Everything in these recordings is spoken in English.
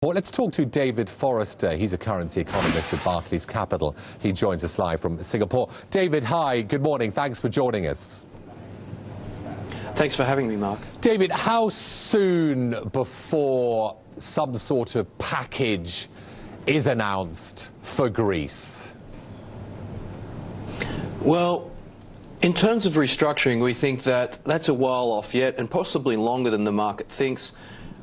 Well, let's talk to David Forrester. He's a currency economist at Barclays Capital. He joins us live from Singapore. David, hi, good morning. Thanks for joining us. Thanks for having me, Mark. David, how soon before some sort of package is announced for Greece? Well, in terms of restructuring, we think that that's a while off yet, and possibly longer than the market thinks.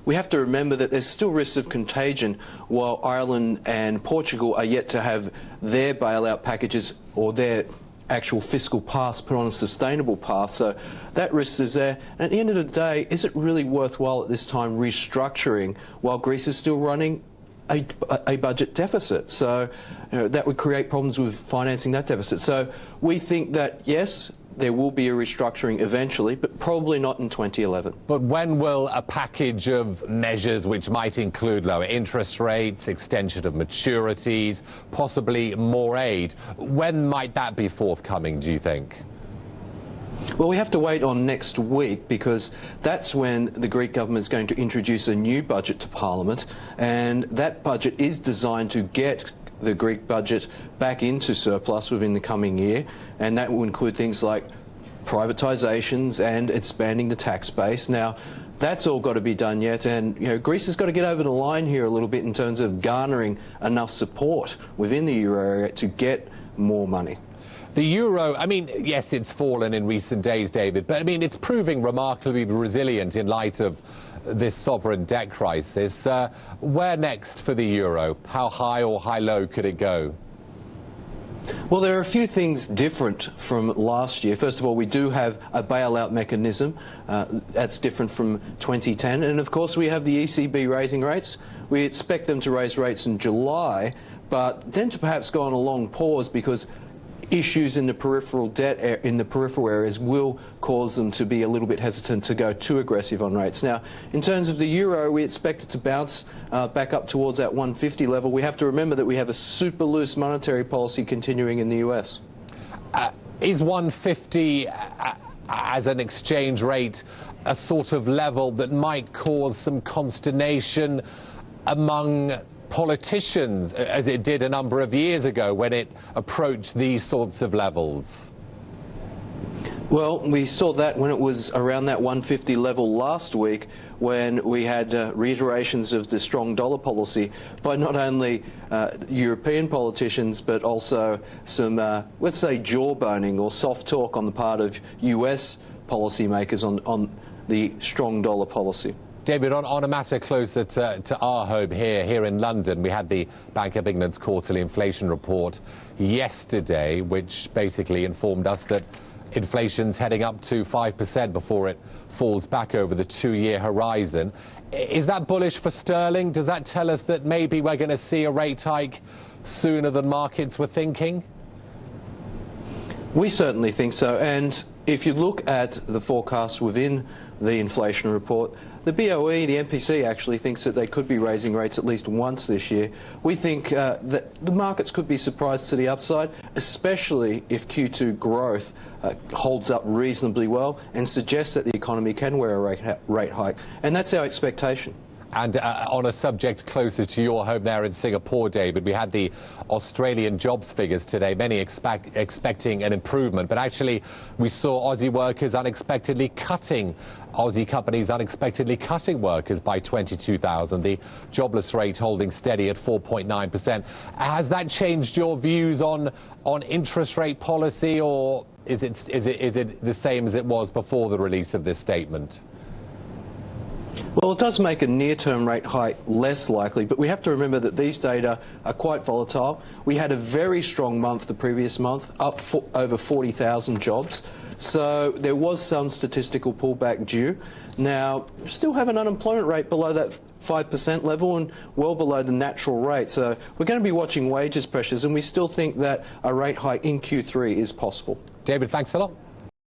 We have to remember that there's still risks of contagion while Ireland and Portugal are yet to have their bailout packages or their actual fiscal paths put on a sustainable path. So that risk is there. And at the end of the day, is it really worthwhile at this time restructuring while Greece is still running a budget deficit? So that would create problems with financing that deficit. So we think that, yes, there will be a restructuring eventually, but probably not in 2011. But when will a package of measures which might include lower interest rates, extension of maturities, possibly more aid, when might that be forthcoming, do you think? Well, we have to wait on next week because that's when the Greek government is going to introduce a new budget to Parliament, and that budget is designed to get the Greek budget back into surplus within the coming year, and that will include things like privatisations and expanding the tax base. Now, that's all got to be done yet, and Greece has got to get over the line here a little bit in terms of garnering enough support within the euro area to get more money. The euro, I mean, yes, it's fallen in recent days, David, but I mean, it's proving remarkably resilient in light of this sovereign debt crisis. Where next for the euro? How high or high low could it go? Well, there are a few things different from last year. First of all, we do have a bailout mechanism. That's different from 2010. And of course, we have the ECB raising rates. We expect them to raise rates in July, but then to perhaps go on a long pause because issues in the peripheral debt in the peripheral areas will cause them to be a little bit hesitant to go too aggressive on rates. Now, in terms of the euro, we expect it to bounce back up towards that 150 level. We have to remember that we have a super loose monetary policy continuing in the US. Is 150 as an exchange rate a sort of level that might cause some consternation among politicians, as it did a number of years ago when it approached these sorts of levels? Well, we saw that when it was around that 150 level last week, when we had reiterations of the strong dollar policy by not only European politicians, but also some, let's say, jawboning or soft talk on the part of US policymakers on the strong dollar policy. David, on a matter closer to our home here in London, we had the Bank of England's quarterly inflation report yesterday, which basically informed us that inflation's heading up to 5% before it falls back over the two-year horizon. Is that bullish for sterling? Does that tell us that maybe we're going to see a rate hike sooner than markets were thinking? We certainly think so. And if you look at the forecasts within the inflation report, the BOE, the MPC, actually thinks that they could be raising rates at least once this year. We think that the markets could be surprised to the upside, especially if Q2 growth holds up reasonably well and suggests that the economy can wear a rate hike. And that's our expectation. And on a subject closer to your home there in Singapore, David, we had the Australian jobs figures today, many expecting an improvement. But actually, we saw Aussie workers unexpectedly cutting, Aussie companies unexpectedly cutting workers by 22,000. The jobless rate holding steady at 4.9%. Has that changed your views on interest rate policy, or is it the same as it was before the release of this statement? Well, it does make a near-term rate hike less likely, but we have to remember that these data are quite volatile. We had a very strong month the previous month, up over 40,000 jobs. So there was some statistical pullback due. Now, we still have an unemployment rate below that 5% level and well below the natural rate. So we're going to be watching wages pressures, and we still think that a rate hike in Q3 is possible. David, thanks a lot.